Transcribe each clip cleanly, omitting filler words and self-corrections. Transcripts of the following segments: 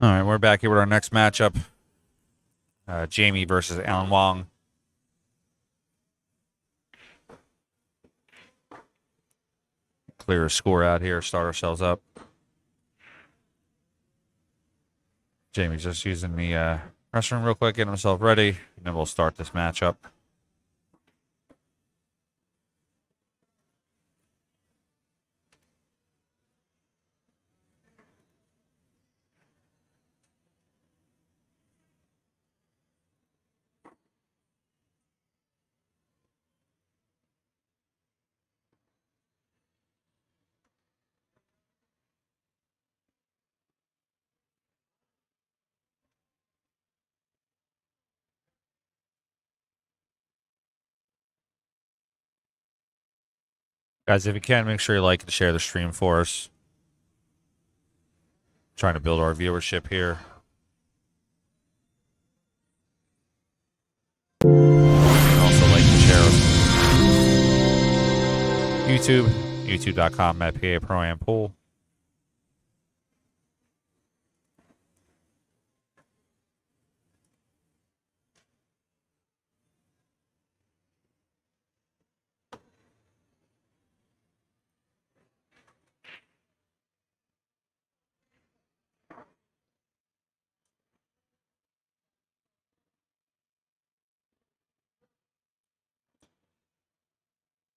All right, we're back here with our next matchup. Jamie versus Alan Wong. Clear a score out here, start ourselves up. Jamie's just using the restroom real quick, getting himself ready, and then we'll start this matchup. Guys, if you can, make sure you like and share the stream for us. Trying to build our viewership here. And also like and share us. YouTube, youtube.com/PA Pro Am Pool.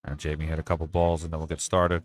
And Jamie hit a couple balls, and then we'll get started.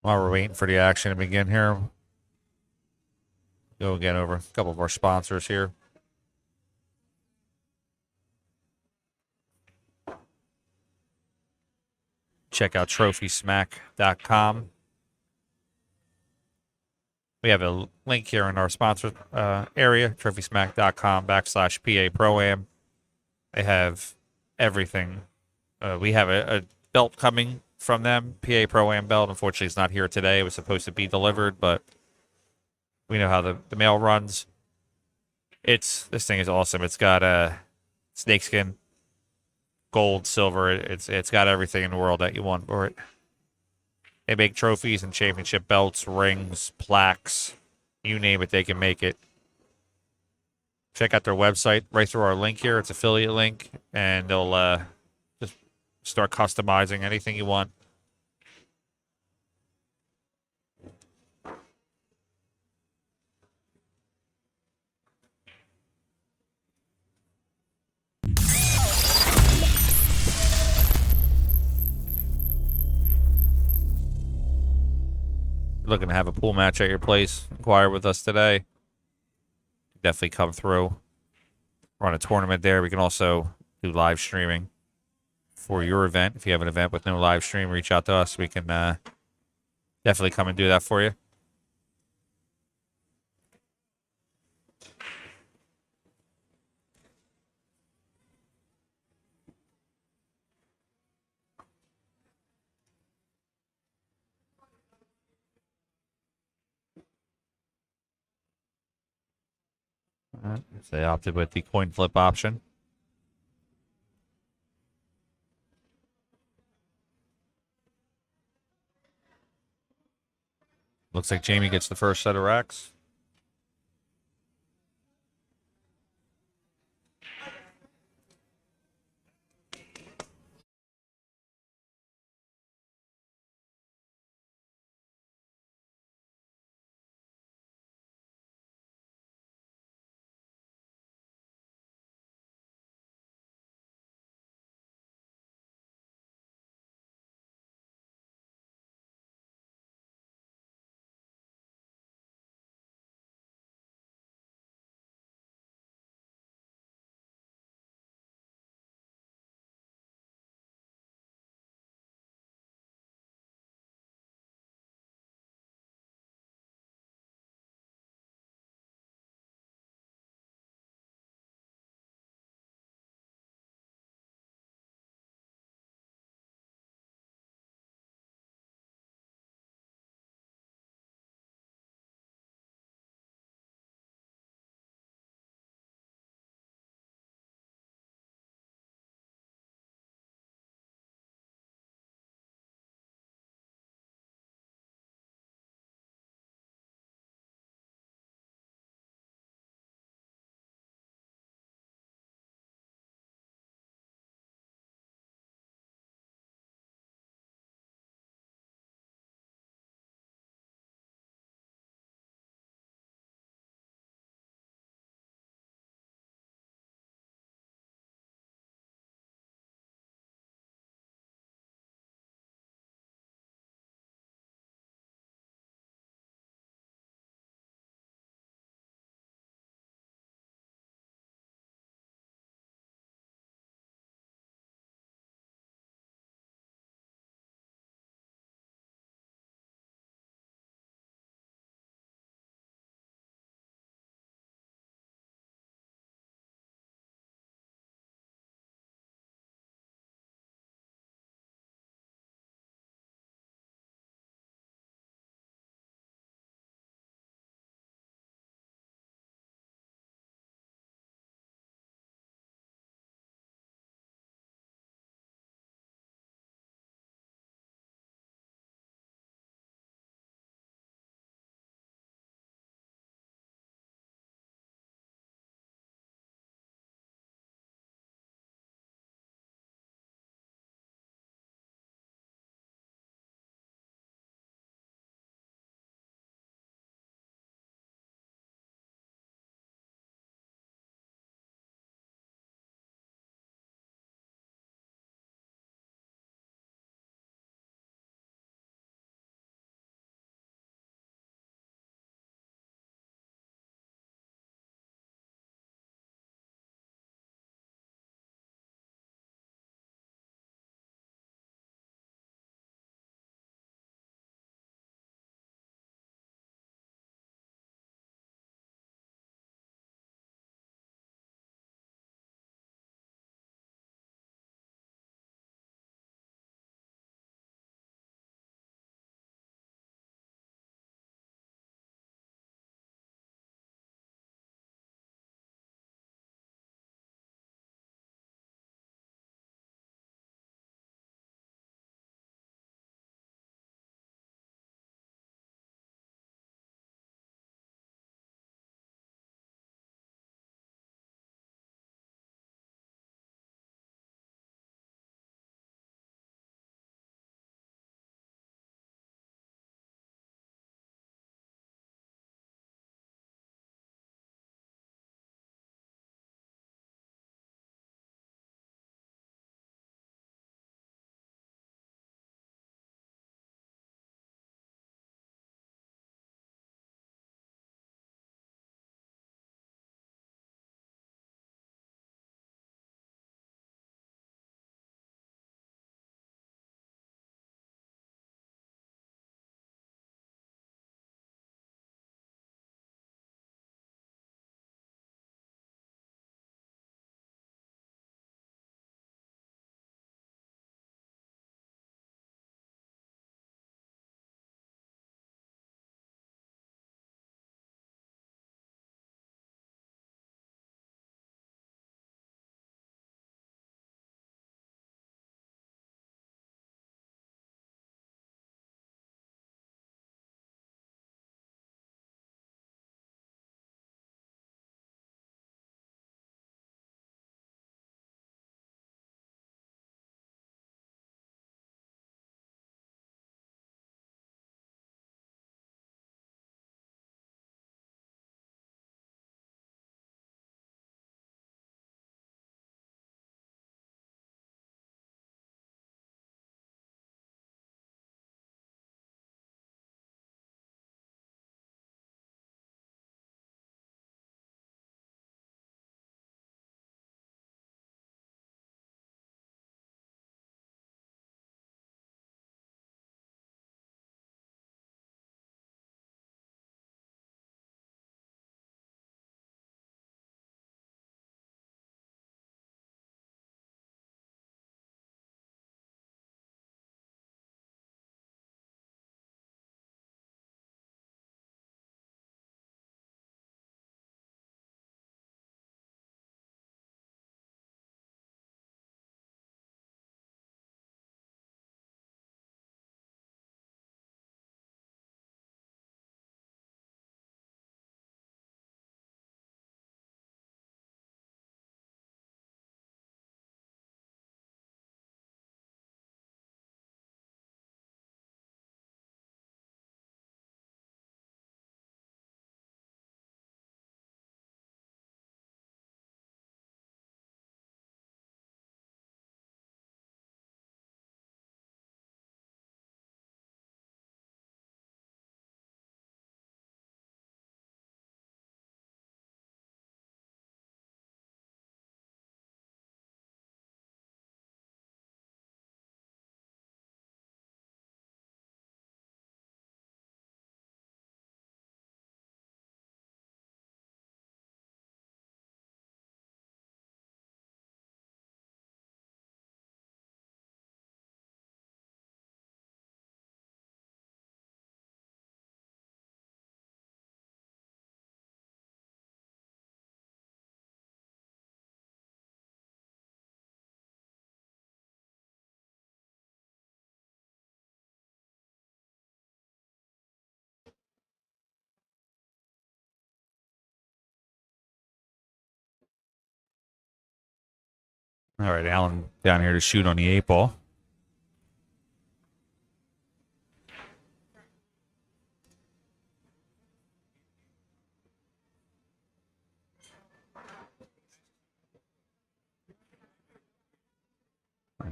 While we're waiting for the action to begin here, go again over a couple of our sponsors here. Check out trophysmack.com. We have a link here in our sponsor area, trophysmack.com/PA Pro-Am. They have everything. We have a belt coming from them, PA Pro-Am belt. Unfortunately, it's not here today. It was supposed to be delivered, but we know how the mail runs. This thing is awesome. It's got a snakeskin, gold, silver. It's got everything in the world that you want for it. They make trophies and championship belts, rings, plaques, you name it, they can make it. Check out their website right through our link here. It's affiliate link, and they'll just start customizing anything you want. Looking to have a pool match at your place, inquire with us today. Definitely come through. Run a tournament there. We can also do live streaming for your event. If you have an event with no live stream, reach out to us. We can definitely come and do that for you. So they opted with the coin flip option. Looks like Jamie gets the first set of racks. All right, Alan down here to shoot on the 8 ball.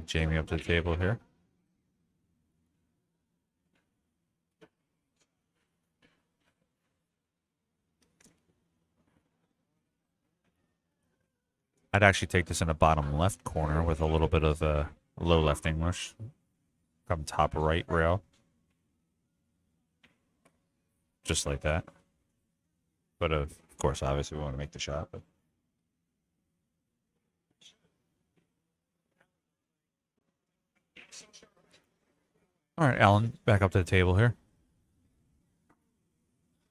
Jamie up to the table here. I'd actually take this in the bottom left corner with a little bit of low left English. Come top right rail. Just like that. But of course, obviously we want to make the shot. But all right, Alan, back up to the table here.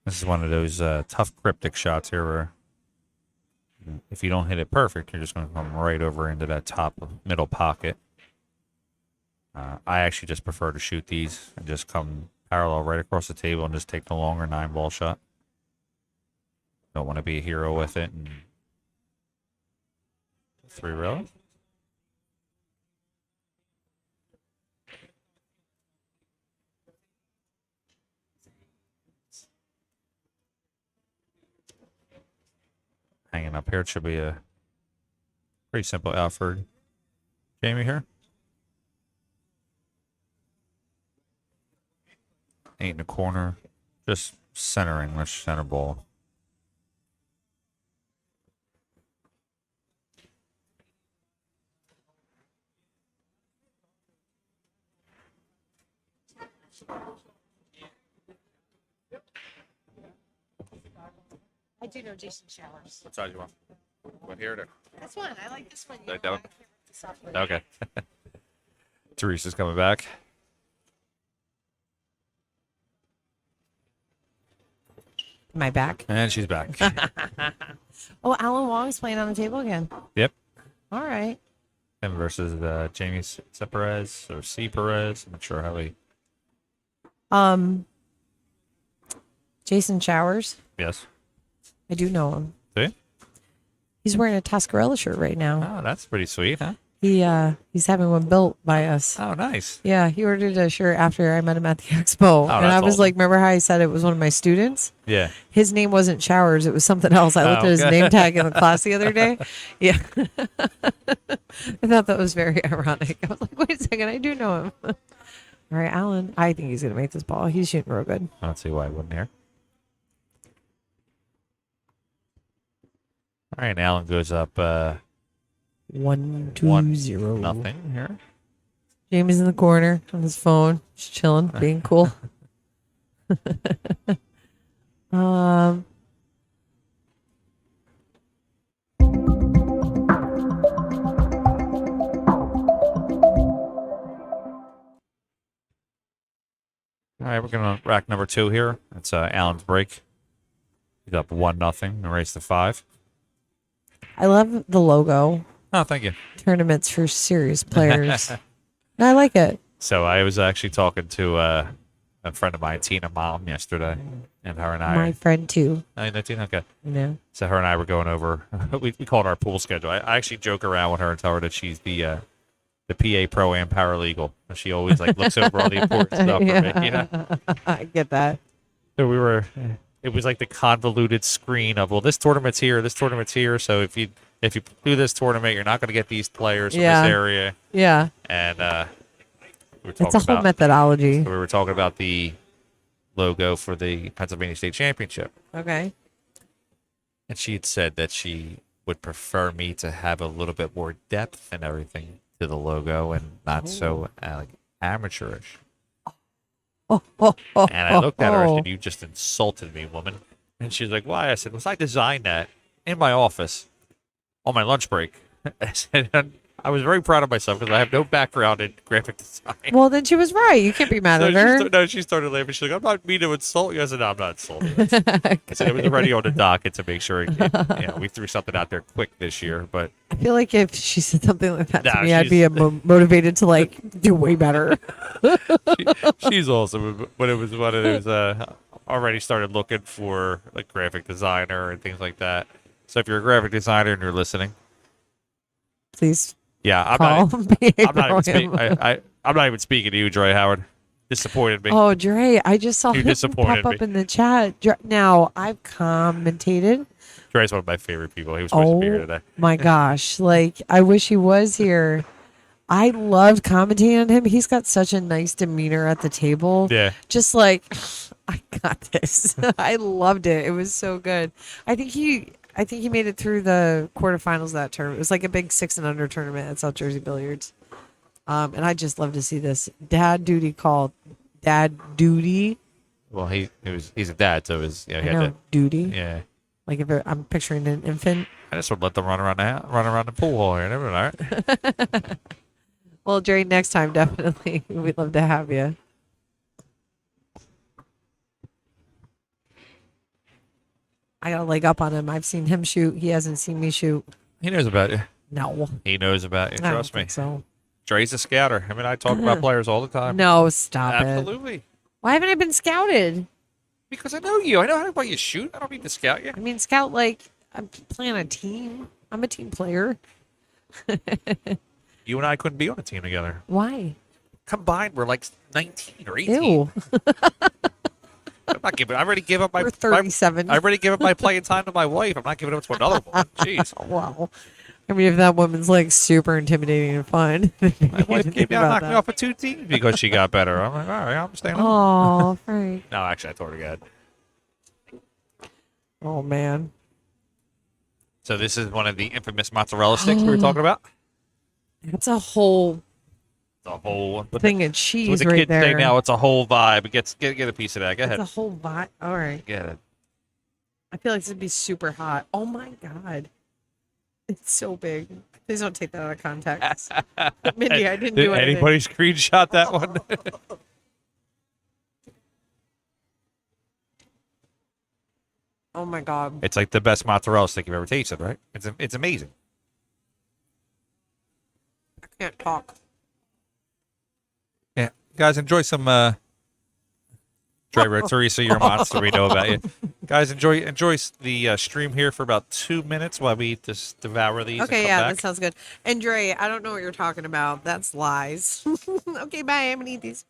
This is one of those tough cryptic shots here where if you don't hit it perfect, you're just going to come right over into that top middle pocket. I actually just prefer to shoot these and just come parallel right across the table and just take the longer 9-ball shot. Don't want to be a hero with it. And 3 rail. Hanging up here, it should be a pretty simple out for Jamie here. 8 in the corner, just center English, center ball. I do know Jason Showers. What size you want? What here? That's one. I like this one. Like that one? Software. Okay. Teresa's coming back. Am I back? And she's back. Oh, Alan Wong's playing on the table again. Yep. All right. Him versus Jamie Perez or C. Perez. I'm not sure how he. Jason Showers. Yes. I do know him. See? He's wearing a Tuscarella shirt right now. Oh, that's pretty sweet, huh? He's having one built by us. Oh, nice. Yeah, he ordered a shirt after I met him at the expo. And I was awesome. like, remember how I said it was one of my students? Yeah. His name wasn't Showers. It was something else. I looked at his name tag in the class the other day. Yeah. I thought that was very ironic. I was like, wait a second. I do know him. All right, Alan. I think he's going to make this ball. He's shooting real good. I don't see why I wouldn't here. All right, Alan goes up 1-2-0. nothing here. Jamie's in the corner on his phone, just chilling, being cool. All right, we're going to rack number 2 here. It's Alan's break. He's up 1-0 and race to 5. I love the logo. Oh, thank you. Tournaments for serious players. I like it. So I was actually talking to a friend of mine, Tina Mom, yesterday, and her and I. My friend too. Oh, you know Tina? Okay. Yeah. So her and I were going over. We called our pool schedule. I actually joke around with her and tell her that she's the PA Pro-Am paralegal. She always like looks over all the important stuff for me. You know? I get that. So we were. It was like the convoluted screen of, well, this tournament's here, this tournament's here. So if you do this tournament, you're not going to get these players from this area. Yeah. And we were talking It's a whole about methodology. So we were talking about the logo for the Pennsylvania State Championship. Okay. And she had said that she would prefer me to have a little bit more depth and everything to the logo and not so like amateurish. And I looked at her and said, "You just insulted me, woman." And she's like, "Why?" I said, "Was I designed that in my office on my lunch break?" I said, I was very proud of myself because I have no background in graphic design. Well, then she was right. You can't be mad at her. She started laughing. She's like, "I'm not mean to insult you." I said, "No, I'm not insulting you." I said, it was already on the docket to make sure we threw something out there quick this year. But I feel like if she said something like that to me, I'd she's- be motivated to like do way better. she's awesome. But it was one of those, already started looking for like graphic designer and things like that. So if you're a graphic designer and you're listening, Please Yeah, call PA I'm not even speaking. Pro-Am. I'm not even speaking to you, Dre Howard. Disappointed me. Oh, Dre, I just saw You him disappointed pop me. up in the chat. Now, I've commentated. Dre's one of my favorite people. He was supposed to be here Oh today. my gosh. Like, I wish he was here. I loved commentating on him. He's got such a nice demeanor at the table. Yeah. Just like, I got this. I loved it. It was so good. I think he made it through the quarterfinals of that tournament. It was like a big 6 and under tournament at South Jersey Billiards. And I just love to see this. Dad duty called. Dad duty. Well, he's a dad, so he I had know, to. duty. Yeah. Like if I'm picturing an infant. I just would let them run around the pool hall here and everything. All right. Well, Dre, next time, definitely. We'd love to have you. I got a leg up on him. I've seen him shoot. He hasn't seen me shoot. He knows about you. No. He knows about you. I don't Trust me. think so. Dre's a scouter. Him and I talk about players all the time. No, stop it. Absolutely. Why haven't I been scouted? Because I know you. I know how you shoot. I don't need to scout you. I mean, scout like I'm playing a team. I'm a team player. You and I couldn't be on a team together. Why? Combined, we're like 19 or 18. Ew. I'm not giving. I already gave up my. We're 37. I already given my playing time to my wife. I'm not giving it to another woman. Jeez. Wow. I mean, if that woman's like super intimidating and fun. My wife came down, knocked me off of 2 teams because she got better. I'm like, all right, I'm staying home. Oh, Frank. No, actually, I told her again. Oh, man. So this is one of the infamous mozzarella sticks we were talking about. That's a whole The whole thing of What cheese the right kids there. say now, it's a whole vibe. Get a piece of that. Go ahead. It's a whole vibe. All right. Get it. I feel like this would be super hot. Oh, my God. It's so big. Please don't take that out of context. Mindy, I didn't Did do anything. anybody screenshot that one? Oh, my God. It's like the best mozzarella stick you've ever tasted, right? It's amazing. I can't talk. Yeah, guys, enjoy some Dre Teresa, you're a monster. We know about you. Guys, enjoy the stream here for about 2 minutes while we just devour these. Okay, and come yeah, back. that sounds good. And Dre, I don't know what you're talking about. That's lies. Okay, bye. I'm going to eat these.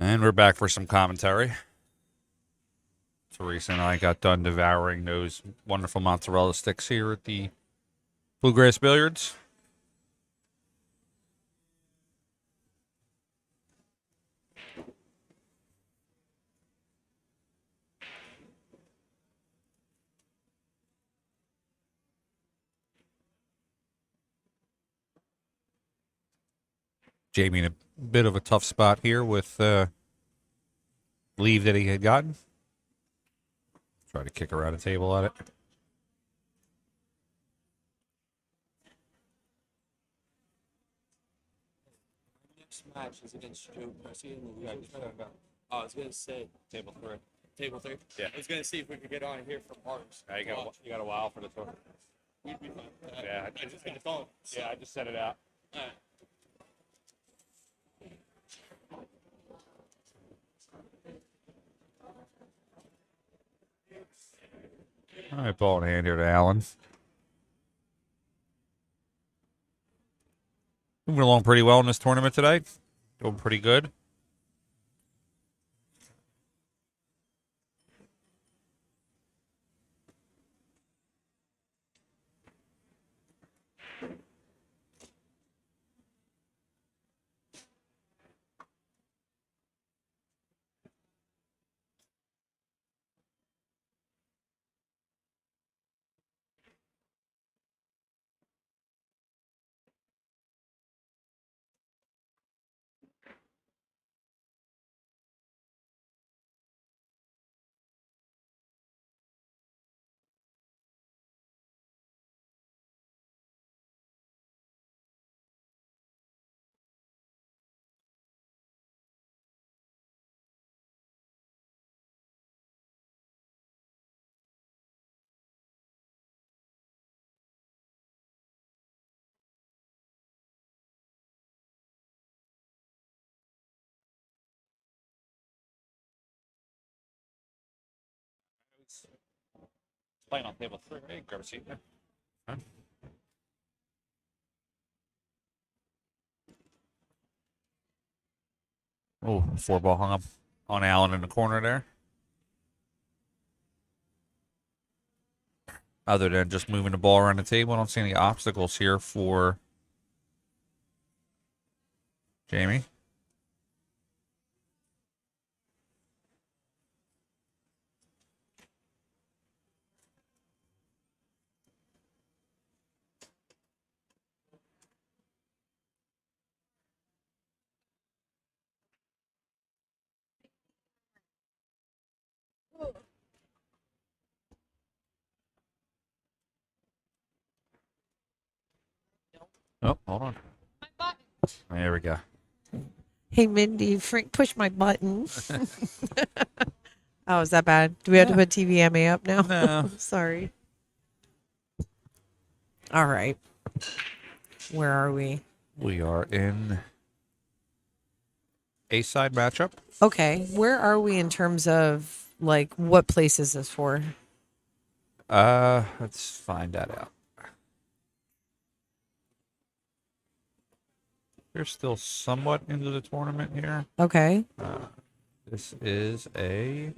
And we're back for some commentary. Teresa and I got done devouring those wonderful mozzarella sticks here at the Bluegrass Billiards. Jamie in a bit of a tough spot here with leave that he had gotten. Try to kick around a table at it. Next match is against Joe Percy in the losers. I was gonna say Table 3. table 3. Yeah. I was gonna see if we could get on here from ours. You got a while for the tour. We'd be fine. Yeah, I just got going. So. Yeah, I just set it out. All right. All right, ball in hand here to Allen. Moving along pretty well in this tournament today. Doing pretty good. Playing on table 3. Hey, grab a seat there. Huh? Oh, 4-ball hung up on Allen in the corner there. Other than just moving the ball around the table, I don't see any obstacles here for Jamie. Oh, hold on. There we go. Hey, Mindy, Frank pushed my button. Oh, is that bad? Do we have to put TVMA up now? No. Sorry. All right. Where are we? We are in a side matchup. Okay. Where are we in terms of, like, what place is this for? Let's find that out. We're still somewhat into the tournament here. Okay. This is a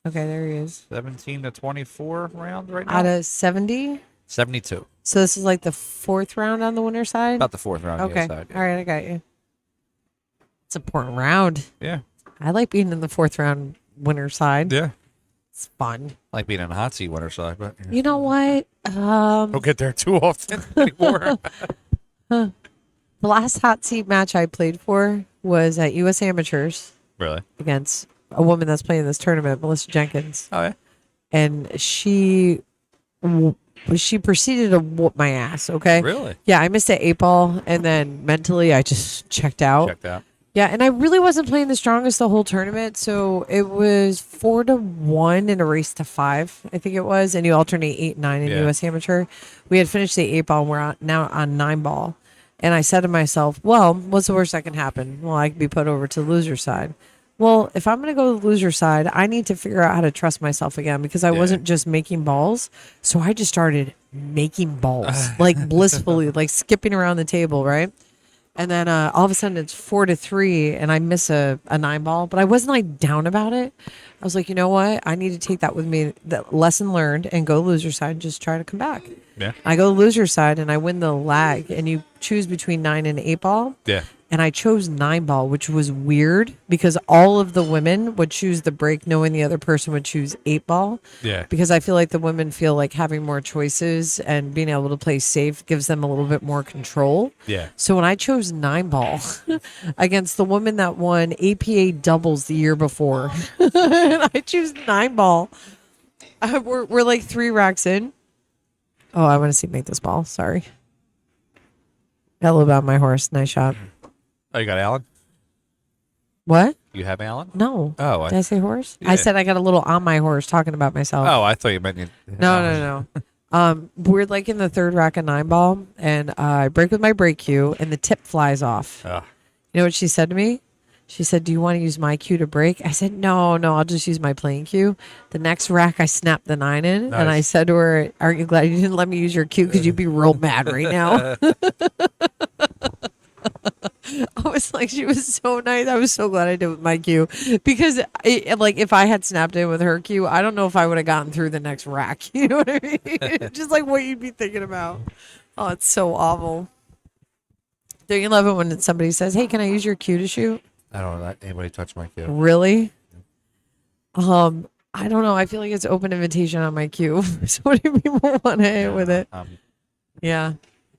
Okay, there he is. 17 to 24 round right now. Out of 70? 72. So this is like the 4th round on the winner side? About the 4th round. Okay. Side, yeah. All right, I got you. It's an important round. Yeah. I like being in the 4th round winner side. Yeah. It's fun. I like being in a hot seat winner side, but yeah. You know what? Don't get there too often anymore. The last hot seat match I played for was at U.S. Amateurs Really? against a woman that's playing this tournament, Melissa Jenkins. Oh, yeah. And she proceeded to whoop my ass, okay? Really? Yeah, I missed an 8-ball, and then mentally I just checked out. Checked out. Yeah, and I really wasn't playing the strongest the whole tournament, so it was 4-1 in a race to 5, I think it was, and you alternate 8 and 9 in Yeah. U.S. Amateur. We had finished the 8-ball, and we're now on 9-ball. And I said to myself, well, what's the worst that can happen? Well, I could be put over to the loser side. Well, if I'm going to go to the loser side, I need to figure out how to trust myself again because I wasn't just making balls. So I just started making balls, like blissfully, like skipping around the table, right? And then all of a sudden it's 4-3 and I miss a 9 ball, but I wasn't like down about it. I was like, you know what? I need to take that with me, the lesson learned, and go loser side and just try to come back. Yeah. I go loser side and I win the lag, and you choose between 9 and 8 ball. Yeah. And I chose 9 ball, which was weird because all of the women would choose the break knowing the other person would choose 8 ball. Yeah. Because I feel like the women feel like having more choices and being able to play safe gives them a little bit more control. Yeah. So when I chose 9 ball against the woman that won APA doubles the year before, and I choose 9 ball, we're like 3 racks in. Oh, I want to see make this ball. Sorry. Got a little about my horse. Nice shot. Oh, you got Alan? What? You have Alan? No. Oh, Did I say horse? Yeah. I said I got a little on my horse talking about myself. Oh, I thought you meant you. No. We're like in the 3rd rack of 9 ball, and I break with my break cue, and the tip flies off. Oh. You know what she said to me? She said, "Do you want to use my cue to break?" I said, No, I'll just use my playing cue. The next rack, I snapped the 9 in, and I Nice. said to her, "Aren't you glad you didn't let me use your cue? Because you'd be real mad right now." I was like, she was so nice. I was so glad I did with my cue because, like, if I had snapped in with her cue, I don't know if I would have gotten through the next rack. You know what I mean? Just like what you'd be thinking about. Oh, it's so awful. Don't you love it when somebody says, "Hey, can I use your cue to shoot?" I don't let anybody touch my cue. Really? I don't know. I feel like it's open invitation on my cue. So many people want to hit with it. Yeah.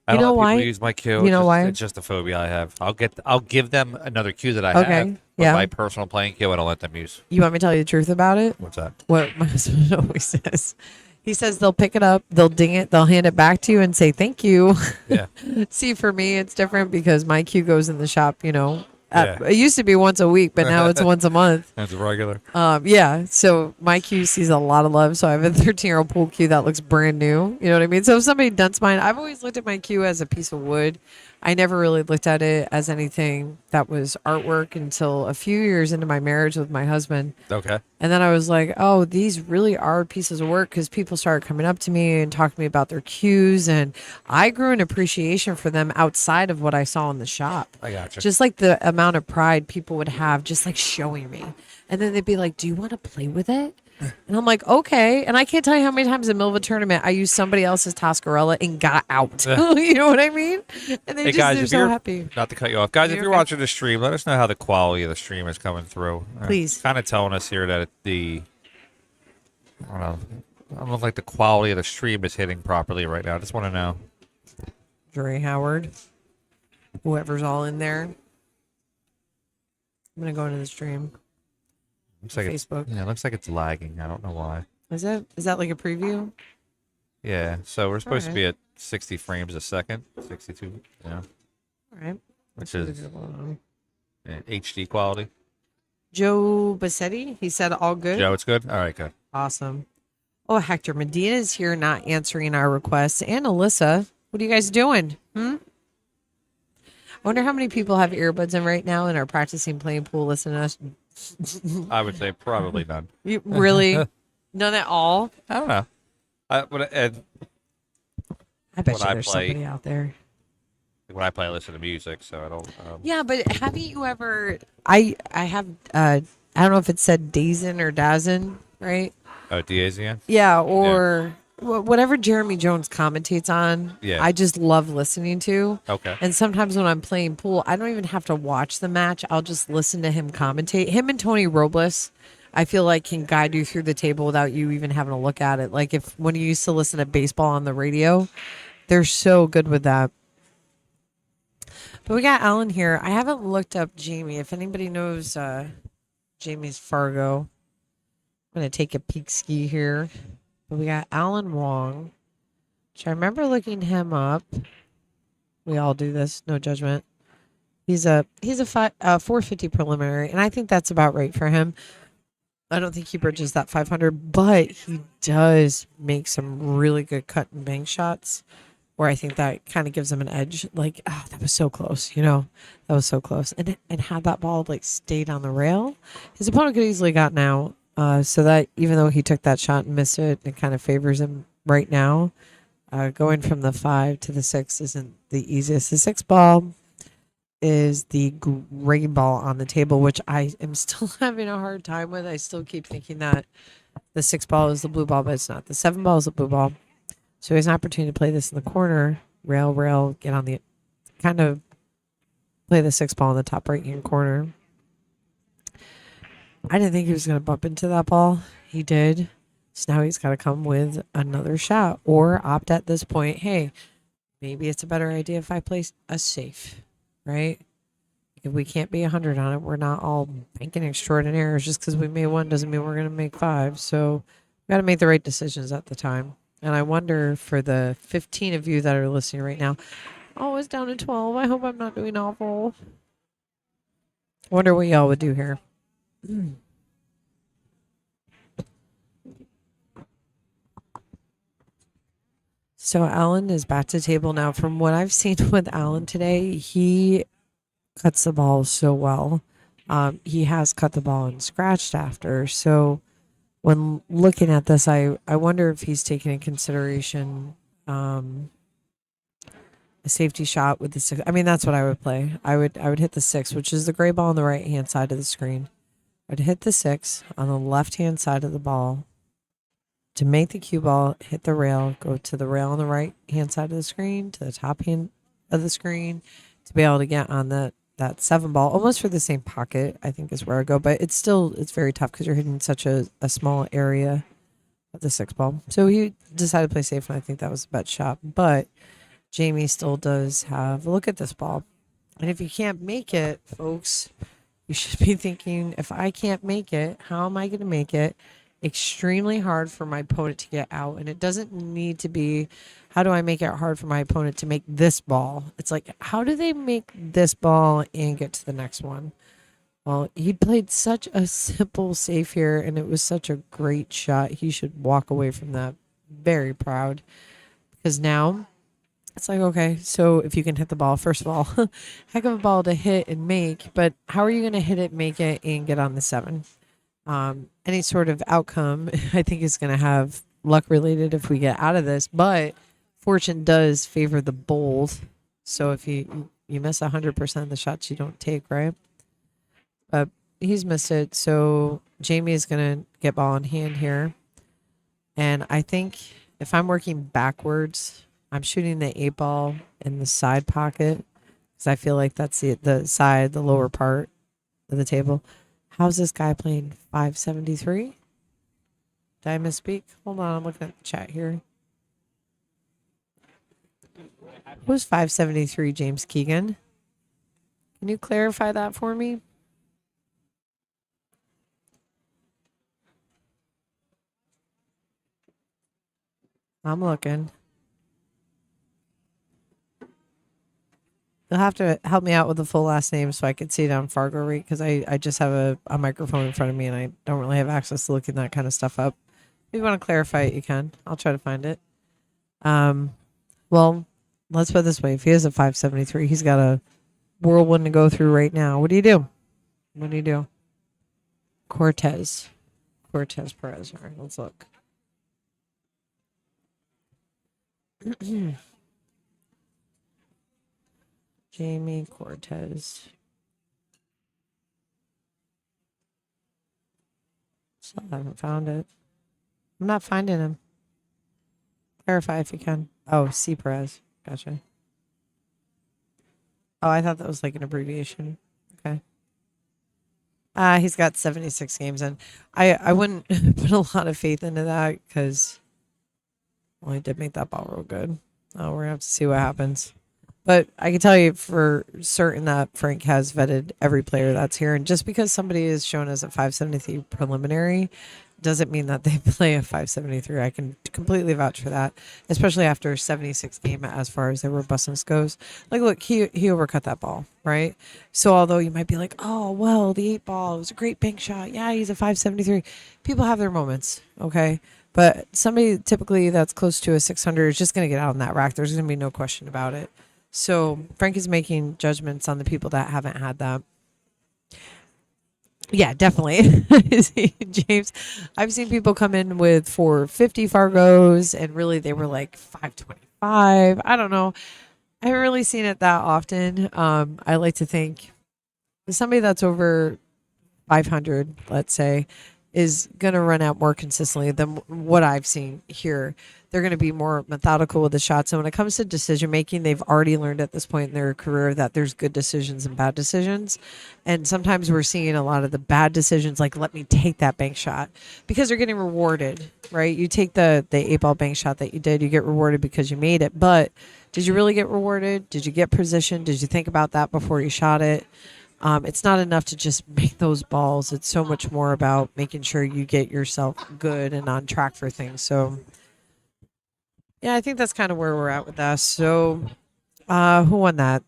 I You don't know let why? people use my cue. You know why? It's just a phobia I have. I'll give them another cue that I Okay, have. But yeah. my personal playing cue, I don't let them use. You want me to tell you the truth about it? What's that? What my husband always says. He says they'll pick it up, they'll ding it, they'll hand it back to you and say thank you. Yeah. See, for me, it's different because my cue goes in the shop, Yeah. It used to be once a week, but now it's once a month. That's regular. Yeah. So my cue sees a lot of love. So I have a 13-year-old pool cue that looks brand new. You know what I mean? So if somebody dunts mine, I've always looked at my cue as a piece of wood. I never really looked at it as anything that was artwork until a few years into my marriage with my husband. Okay. And then I was like, oh, these really are pieces of work because people started coming up to me and talking to me about their cues. And I grew an appreciation for them outside of what I saw in the shop. I gotcha. Just like the amount of pride people would have just like showing me. And then they'd be like, do you want to play with it? And I'm like, okay. And I can't tell you how many times in the middle of a tournament I used somebody else's Toscarella and got out. You know what I mean? And Hey guys, they're if so you're happy. not to cut you off, guys, if You're you're okay. watching the stream, let us know how the quality of the stream is coming through. Please. Kind of telling us here that I don't know if like the quality of the stream is hitting properly right now. I just want to know. Dre Howard, whoever's all in there. I'm going to go into the stream. Looks like Facebook. It looks like it's lagging. I don't know why. Is that like a preview? Yeah, so we're supposed to Alright. be at 60 frames a second, 62, All right. which is HD quality. Joe Bassetti, he said all good. Joe, it's good? All right, good. Awesome. Oh, Hector Medina's here not answering our requests. And Alyssa, what are you guys doing? I wonder how many people have earbuds in right now and are practicing playing pool listening to us. I would say probably none. You, really? None at all? I don't know. I bet When you I there's play- somebody out there. When I play, I listen to music, so I don't. Yeah, but haven't you ever? I have. I don't know if it said Dazen or Dazen, right? Oh, Diazian? Yeah, or whatever Jeremy Jones commentates on. Yeah. I just love listening to. Okay. And sometimes when I'm playing pool, I don't even have to watch the match. I'll just listen to him commentate. Him and Tony Robles, I feel like can guide you through the table without you even having to look at it. Like when you used to listen to baseball on the radio, they're so good with that. But we got Alan here. I haven't looked up Jamie. If anybody knows Jamie's Fargo, I'm going to take a peek ski here. But we got Alan Wong, which I remember looking him up. We all do this, no judgment. He's a 450 preliminary, and I think that's about right for him. I don't think he bridges that 500, but he does make some really good cut and bang shots where I think that kind of gives him an edge. Like, oh, that was so close, that was so close. And had that ball like stayed on the rail, his opponent could easily gotten out. So that even though he took that shot and missed it, it kind of favors him right now. Going from the 5 to the 6 isn't the easiest. The 6 ball, is the gray ball on the table, which I am still having a hard time with. I still keep thinking that the 6 ball is the blue ball, but it's not. The 7 ball is the blue ball. So he has an opportunity to play this in the corner, rail, get on the kind of play the 6 ball in the top right hand corner. I didn't think he was going to bump into that ball. He did. So now he's got to come with another shot or opt at this point. Hey, maybe it's a better idea if I play a safe, right? If we can't be 100 on it, we're not all banking extraordinaires. Just because we made one doesn't mean we're going to make 5. So we got to make the right decisions at the time. And I wonder for the 15 of you that are listening right now, oh, it's down to 12. I hope I'm not doing awful. Wonder what y'all would do here. So Alan is back to the table now. From what I've seen with Alan today, he cuts the ball so well. He has cut the ball and scratched after. So when looking at this, I wonder if he's taking in consideration a safety shot with the 6. I mean, that's what I would play. I would hit the 6, which is the gray ball on the right hand side of the screen. I'd hit the 6 on the left hand side of the ball to make the cue ball hit the rail, go to the rail on the right hand side of the screen, to the top hand of the screen, to be able to get on that 7 ball, almost for the same pocket, I think is where I go. But it's very tough because you're hitting such a small area of the 6 ball. So he decided to play safe, and I think that was the best shot. But Jamie still does have a look at this ball. And if you can't make it, folks, you should be thinking, if I can't make it, how am I going to make it? Extremely hard for my opponent to get out. And it doesn't need to be, how do I make it hard for my opponent to make this ball? It's like, how do they make this ball and get to the next one? Well, he played such a simple save here, and it was such a great shot. He should walk away from that very proud, because now it's like, okay, so if you can hit the ball, first of all, heck of a ball to hit and make, but how are you going to hit it, make it, and get on the 7? Any sort of outcome, I think, is going to have luck related if we get out of this, but fortune does favor the bold. So if you miss 100% of the shots you don't take, right? But he's missed it. So Jamie is going to get ball in hand here. And I think if I'm working backwards, I'm shooting the 8 ball in the side pocket, because I feel like that's the side, the lower part of the table. How's this guy playing 573? Did I misspeak? Hold on, I'm looking at the chat here. Who's 573, James Keegan? Can you clarify that for me? I'm looking. You'll have to help me out with the full last name so I can see it on Fargorate, because I just have a microphone in front of me and I don't really have access to looking that kind of stuff up. If you want to clarify it, you can. I'll try to find it. Well, let's put it this way. If he is a 573, he's got a whirlwind to go through right now. What do you do? What do you do? Perez. All right, let's look. Jamie Cortez. Still haven't found it. I'm not finding him. Clarify if you can. Oh, C. Perez. Gotcha. Oh, I thought that was like an abbreviation. Okay. He's got 76 games in. I wouldn't put a lot of faith into that, because, well, he did make that ball real good. Oh, we're going to have to see what happens. But I can tell you for certain that Frank has vetted every player that's here. And just because somebody is shown as a 573 preliminary doesn't mean that they play a 573. I can completely vouch for that, especially after 76 game as far as their robustness goes. Like, look, he overcut that ball, right? So although you might be like, oh, well, the 8 ball was a great bank shot. Yeah, he's a 573. People have their moments, okay? But somebody typically that's close to a 600 is just going to get out on that rack. There's going to be no question about it. So Frank is making judgments on the people that haven't had that. Yeah, definitely. James, I've seen people come in with 450 Fargos, and really they were like 525. I don't know. I haven't really seen it that often. I like to think somebody that's over 500, let's say, is going to run out more consistently than what I've seen here. They're going to be more methodical with the shots. And when it comes to decision making, they've already learned at this point in their career that there's good decisions and bad decisions. And sometimes we're seeing a lot of the bad decisions, like let me take that bank shot, because they're getting rewarded, right? You take the 8-ball bank shot that you did, you get rewarded because you made it. But did you really get rewarded? Did you get position? Did you think about that before you shot it? It's not enough to just make those balls. It's so much more about making sure you get yourself good and on track for things. So, yeah, I think that's kind of where we're at with that. So, who won that?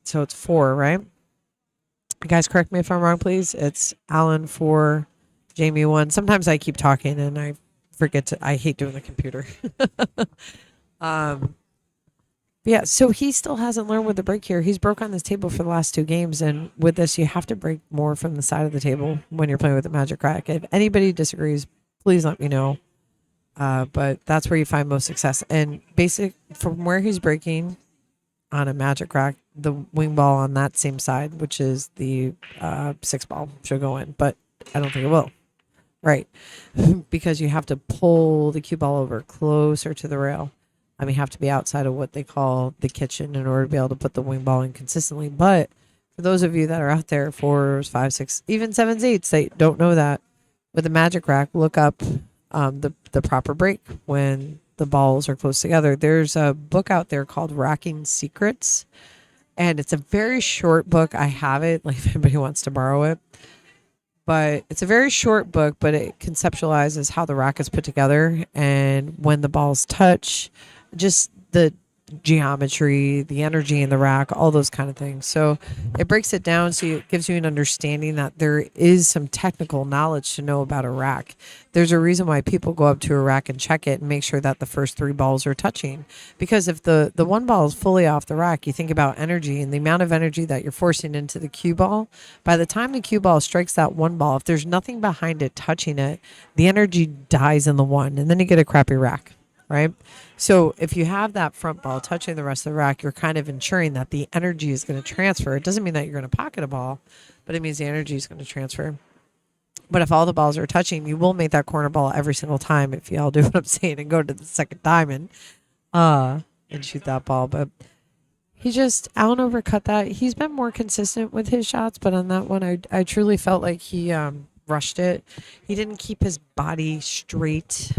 So it's 4, right? You guys, correct me if I'm wrong, please. It's Alan 4, Jamie 1. Sometimes I keep talking and I forget to. I hate doing the computer. um, Yeah, so he still hasn't learned with the break here. He's broke on this table for the last 2 games, and with this, you have to break more from the side of the table when you're playing with the Magic Rack. If anybody disagrees, please let me know. But that's where you find most success. And basic from where he's breaking on a Magic Rack, the wing ball on that same side, which is the 6-ball, should go in, but I don't think it will. Right, because you have to pull the cue ball over closer to the rail. You have to be outside of what they call the kitchen in order to be able to put the wing ball in consistently. But for those of you that are out there, 4s, 5s, 6, even 7s, 8s, they don't know that. With the Magic Rack, look up the proper break when the balls are close together. There's a book out there called Racking Secrets, and it's a very short book. I have it, like if anybody wants to borrow it. But it's a very short book, but it conceptualizes how the rack is put together and when the balls touch, just the geometry, the energy in the rack, all those kind of things. So it breaks it down so it gives you an understanding that there is some technical knowledge to know about a rack. There's a reason why people go up to a rack and check it and make sure that the first 3 balls are touching. Because if the one ball is fully off the rack, you think about energy and the amount of energy that you're forcing into the cue ball. By the time the cue ball strikes that one ball, if there's nothing behind it touching it, the energy dies in the one, and then you get a crappy rack. Right? So if you have that front ball touching the rest of the rack, you're kind of ensuring that the energy is going to transfer. It doesn't mean that you're going to pocket a ball, but it means the energy is going to transfer. But if all the balls are touching, you will make that corner ball every single time if you all do what I'm saying and go to the second diamond and shoot that ball. But Alan overcut that. He's been more consistent with his shots, but on that one, I truly felt like he rushed it. He didn't keep his body straight.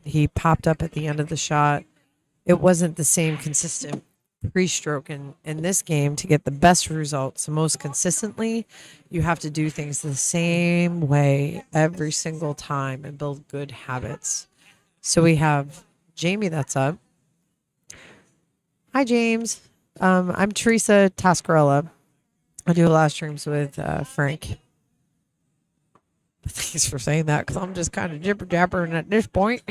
He popped up at the end of the shot. It wasn't the same consistent pre-stroke. In this game, to get the best results most consistently, you have to do things the same way every single time and build good habits. So we have Jamie that's up. Hi, James. I'm Teresa Tascarella. I do a lot of streams with Frank. Thanks for saying that, because I'm just kind of jibber jabbering at this point.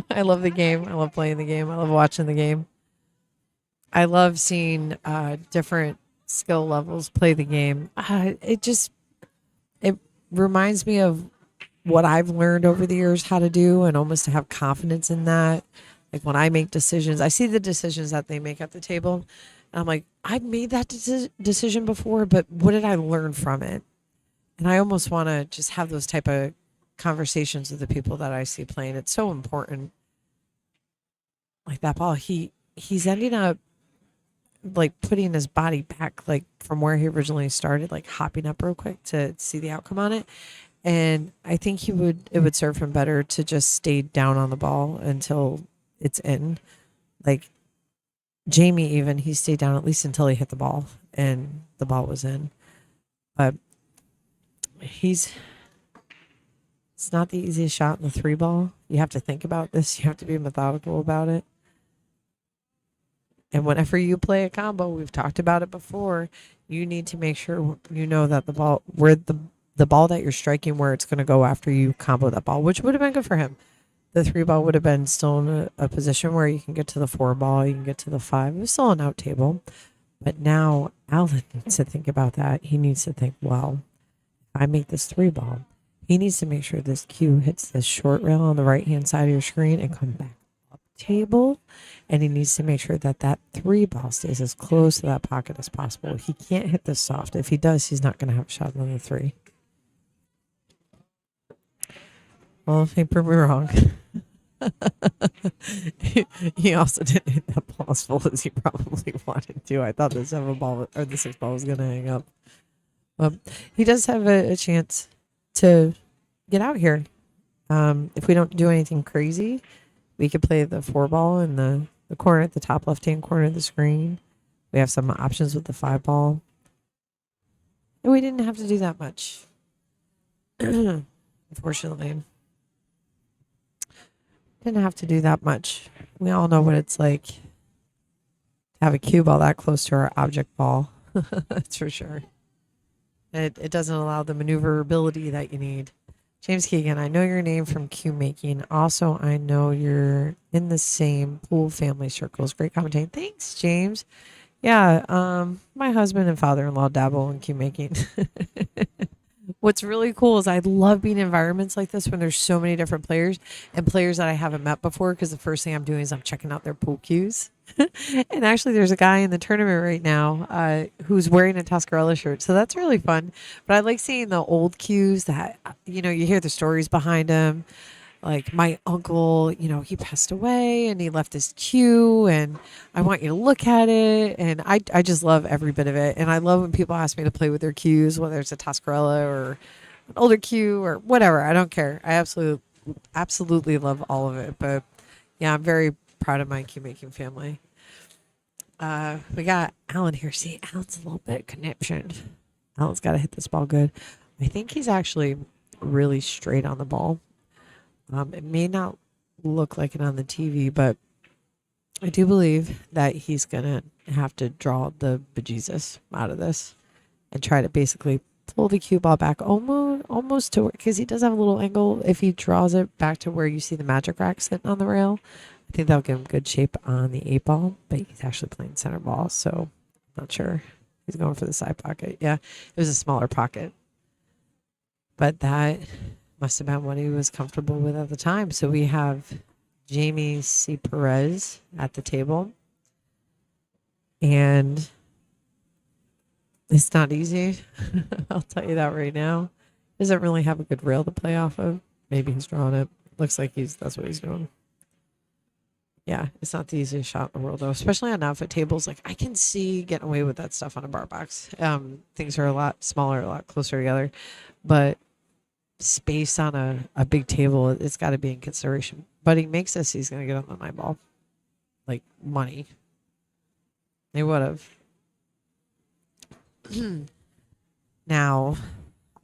I love the game. I love playing the game. I love watching the game. I love seeing different skill levels play the game. It reminds me of what I've learned over the years how to do, and almost to have confidence in that. Like when I make decisions, I see the decisions that they make at the table, and I'm like, I've made that decision before, but what did I learn from it? And I almost want to just have those type of conversations with the people that I see playing. It's so important. Like that ball, he's ending up like putting his body back, like from where he originally started, like hopping up real quick to see the outcome on it. And I think it would serve him better to just stay down on the ball until it's in. Like Jamie, even he stayed down at least until he hit the ball, and the ball was in. But it's not the easiest shot in the 3-ball. You have to think about this. You have to be methodical about it. And whenever you play a combo, we've talked about it before, you need to make sure you know that the ball, where the ball that you're striking, where it's going to go after you combo that ball, which would have been good for him. The 3-ball would have been still in a position where you can get to the 4-ball, you can get to the 5. It was still an out table. But now Alan needs to think about that. He needs to think, well, I make this 3-ball. He needs to make sure this cue hits this short rail on the right-hand side of your screen and come back up to table, and he needs to make sure that that 3 ball stays as close to that pocket as possible. He can't hit this soft. If he does, he's not going to have a shot on the 3. Well, he proved me wrong. He also didn't hit that ball as full as he probably wanted to. I thought the 7 ball or the 6 ball was going to hang up. He does have a chance to get out here. If we don't do anything crazy, we could play the 4 ball in the corner at the top left-hand corner of the screen. We have some options with the 5 ball. And we didn't have to do that much. Unfortunately. Didn't have to do that much. We all know what it's like to have a cue ball that close to our object ball. That's for sure. It doesn't allow the maneuverability that you need. James Keegan, I know your name from cue making. Also, I know you're in the same pool family circles. Great commentating. Thanks, James. Yeah, my husband and father-in-law dabble in cue making. What's really cool is I love being in environments like this when there's so many different players and players that I haven't met before, because the first thing I'm doing is I'm checking out their pool cues. And actually, there's a guy in the tournament right now who's wearing a Tuscarora shirt. So that's really fun. But I like seeing the old cues that, you hear the stories behind them. Like my uncle, he passed away and he left his cue, and I want you to look at it. And I just love every bit of it. And I love when people ask me to play with their cues, whether it's a Tuscarora or an older cue or whatever. I don't care. I absolutely love all of it. But yeah, I'm very proud of my cue making family. We got Alan here. See, Alan's a little bit conniption. Alan's got to hit this ball good. I think he's actually really straight on the ball. It may not look like it on the TV, but I do believe that he's going to have to draw the bejesus out of this and try to basically pull the cue ball back almost to, because he does have a little angle. If he draws it back to where you see the magic rack sitting on the rail, I think that'll give him good shape on the 8 ball, but he's actually playing center ball, so I'm not sure. He's going for the side pocket. Yeah, it was a smaller pocket, but that must have been what he was comfortable with at the time. So we have Jamie C. Perez at the table. And it's not easy. I'll tell you that right now. Doesn't really have a good rail to play off of. Maybe he's drawing it. Looks like that's what he's doing. Yeah, it's not the easiest shot in the world, though, especially on outfit tables. Like, I can see getting away with that stuff on a bar box. Things are a lot smaller, a lot closer together. But space on a big table, it's got to be in consideration. But he makes this, he's going to get on the 9 ball. Like, money. They would have. Now,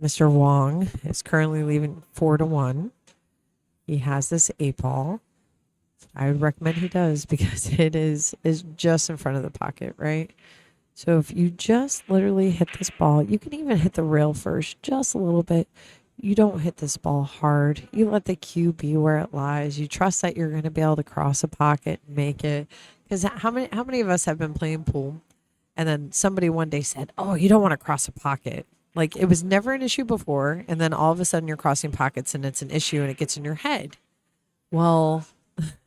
Mr. Wong is currently leaving 4-1. He has this 8 ball. I would recommend he does, because it is just in front of the pocket, right? So if you just literally hit this ball, you can even hit the rail first, just a little bit. You don't hit this ball hard. You let the cue be where it lies. You trust that you're going to be able to cross a pocket and make it. Because how many of us have been playing pool, and then somebody one day said, "Oh, you don't want to cross a pocket." Like, it was never an issue before, and then all of a sudden you're crossing pockets and it's an issue and it gets in your head. Well,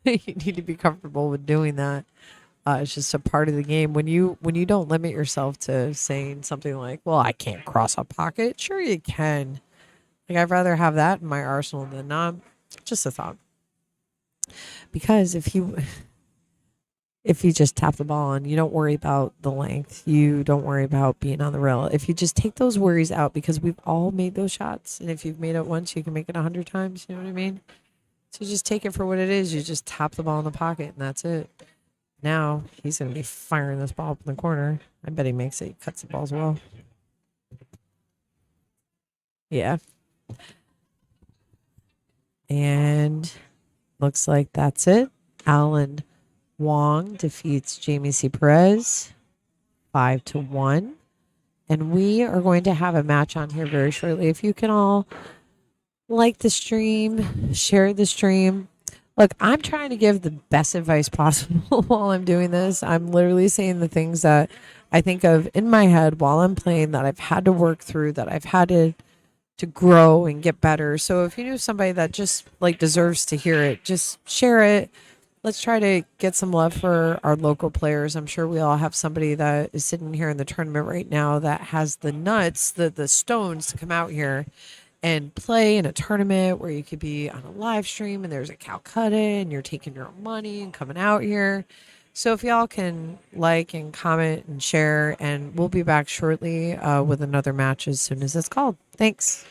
you need to be comfortable with doing that. It's just a part of the game. When you don't limit yourself to saying something like, "Well, I can't cross a pocket." Sure, you can. Like, I'd rather have that in my arsenal than not. Just a thought. Because if you just tap the ball and you don't worry about the length, you don't worry about being on the rail. If you just take those worries out, because we've all made those shots, and if you've made it once, you can make it 100 times. You know what I mean? So just take it for what it is. You just tap the ball in the pocket, and that's it. Now he's going to be firing this ball up in the corner. I bet he makes it. He cuts the ball as well. Yeah. And looks like that's it. Alan Wong defeats Jamie C. Perez 5-1. And we are going to have a match on here very shortly. If you can all like the stream, share the stream. Look, I'm trying to give the best advice possible while I'm doing this. I'm literally saying the things that I think of in my head while I'm playing, that I've had to work through, that I've had to grow and get better. So if you know somebody that just like deserves to hear it, just share it. let's try to get some love for our local players. I'm sure we all have somebody that is sitting here in the tournament right now that has the nuts, the stones to come out here and play in a tournament where you could be on a live stream and there's a Calcutta and you're taking your own money and coming out here. So if y'all can like and comment and share, and we'll be back shortly with another match as soon as it's called. Thanks.